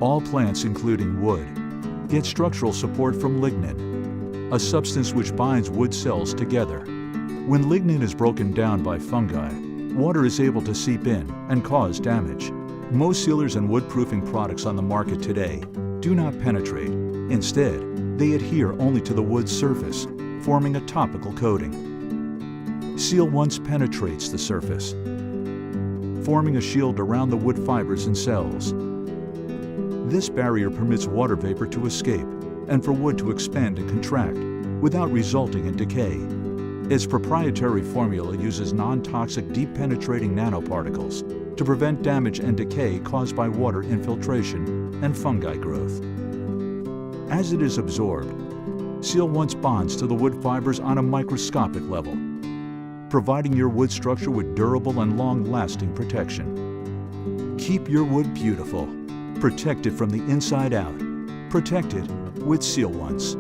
All plants, including wood, get structural support from lignin, a substance which binds wood cells together. When lignin is broken down by fungi, water is able to seep in and cause damage. Most sealers and woodproofing products on the market today do not penetrate. Instead, they adhere only to the wood's surface, forming a topical coating. Seal once penetrates the surface, forming a shield around the wood fibers and cells. This barrier permits water vapor to escape and for wood to expand and contract without resulting in decay. Its proprietary formula uses non-toxic, deep-penetrating nanoparticles to prevent damage and decay caused by water infiltration and fungi growth. As it is absorbed, Seal once bonds to the wood fibers on a microscopic level, providing your wood structure with durable and long-lasting protection. Keep your wood beautiful. Protect it from the inside out. Protect it with Seal Once.